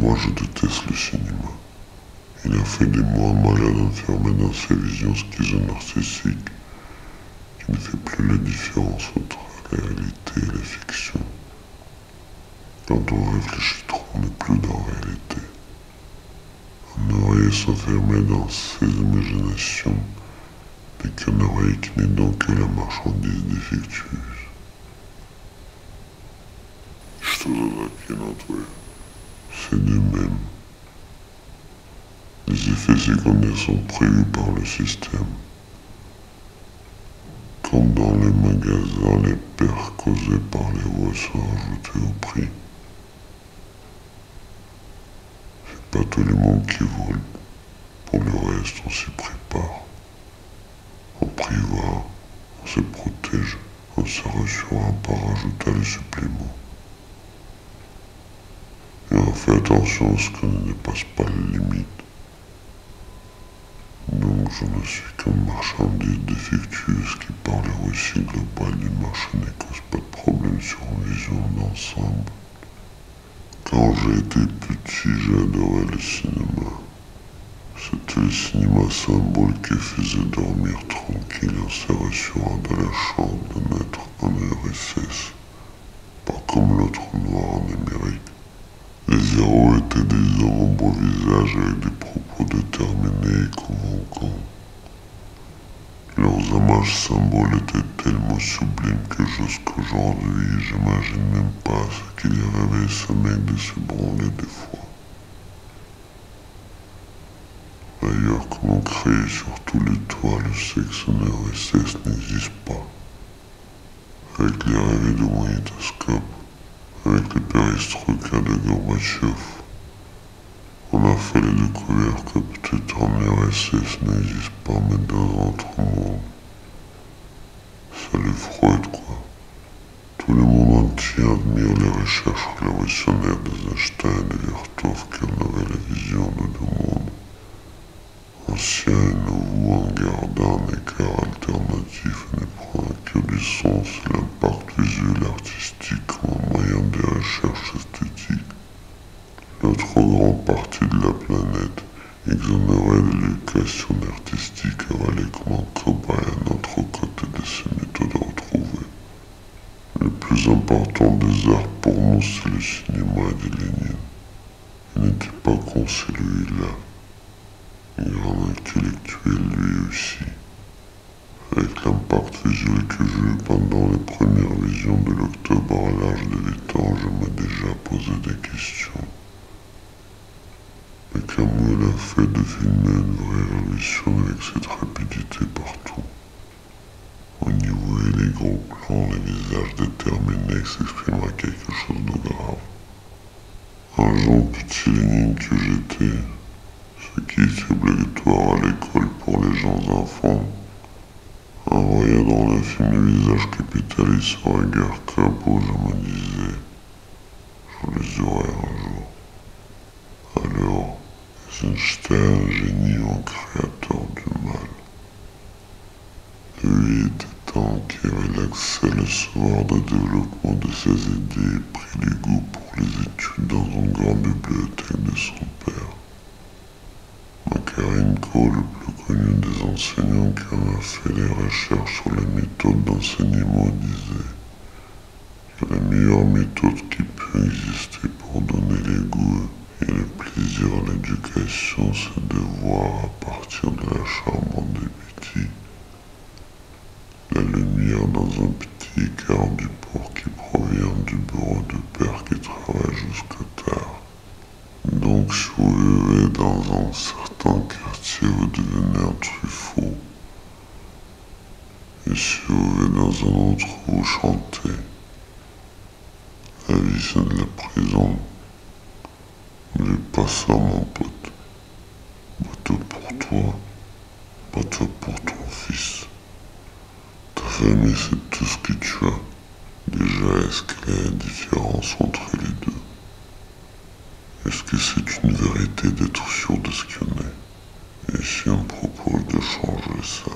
Moi, je déteste le cinéma. Il a fait de moi un malade enfermé dans ses visions schizo-narcissiques qui ne fait plus la différence entre la réalité et la fiction. Quand on réfléchit trop, on n'est plus dans la réalité. Un oreiller s'enfermait dans ses imaginations, mais qu'un oreille qui n'est donc que la marchandise défectueuse. Что за закинул твой? C'est d'eux-mêmes. Les effets secondaires sont prévus par le système. Comme dans les magasins, les pertes causées par les voix sont ajoutées au prix. C'est pas tout le monde qui vole. Pour le reste, on s'y prépare. On prévoit, on se protège, on se rassure par rajouter les suppléments. Et on fait attention à ce qu'on ne dépasse pas les limites. Donc je ne suis qu'une marchandise défectueuse qui par le récit global du marché ne cause pas de problème sur une vision d'ensemble. Quand j'ai été petit, j'adorais le cinéma. C'était le cinéma symbole qui faisait dormir tranquille en se rassurant de la chambre de mettre un URSS. Pas comme l'autre noir en Amérique. Les héros étaient des hommes au beau visage avec des propos déterminés et convaincants. Leurs images symboles étaient tellement sublimes que jusqu'aujourd'hui, j'imagine même pas ce qu'il y avait ce mec de se branler des fois. D'ailleurs, comme on crée sur tous les toits, le sexe en URSS n'existe pas. Avec les rêves de magnétoscope, avec les perestroïkas de Gorbatchev, on a fait la découverte que peut-être un URSS n'existe pas, mais dans un autre monde. Ça les Freud, quoi. Tout le monde entier admire les recherches révolutionnaires des Einstein et des Vertov qui en avaient la vision de deux mondes. Ancien et nouveau en gardant un écart alternatif et ne prenant que du sens et l'impact visuel artistique comme un moyen de recherche esthétique. L'autre grande partie de la planète, exonérée de l'éducation artistique, avalée comme un cobaye à notre côté de ces méthodes retrouvées. Le plus important des arts pour nous, c'est le cinéma de Lénine. Il n'était pas con celui-là. Un grand intellectuel lui aussi. Avec l'impact visuel que j'ai eu pendant les premières visions de l'Octobre à l'âge de 8 ans, je me déjà posé des questions. Mais Camus a fait de filmer une vraie révolution avec cette rapidité partout. On y voyait les gros plans, les visages déterminés s'exprimer quelque chose de grave. Un jeune petit Lénine que j'étais, ce qui était obligatoire à l'école pour les jeunes enfants, en regardant le film Le visage capitaliste sur regard cabot, je me disais, je les aurai un jour. Alors, Einstein, un génie ou un créateur du mal. Lui était un qui avait l'accès à le savoir de développement de ses idées et pris du goût pour les études dans une grande bibliothèque de son père. Makarenko, le plus connu des enseignants qui en a fait des recherches sur les méthodes d'enseignement, disait que la meilleure méthode qui peut exister pour donner les goûts et le plaisir à l'éducation, c'est de voir à partir de la chambre des petits la lumière dans un petit écart du port qui provient du bureau de père qui travaille jusqu'à tard. Donc si vous vivez dans un certain quartier, vous devenez un Truffaut. Et si vous vivez dans un autre, vous chantez. La vie c'est de la prison. Ne vis pas ça mon pote. Bateau pour toi, bateau pour ton fils. Ta famille c'est tout ce que tu as. Déjà, est-ce qu'il y a une différence entre les deux? Est-ce que c'est une vérité d'être sûr de ce qu'il y en est? Et si on propose de changer ça?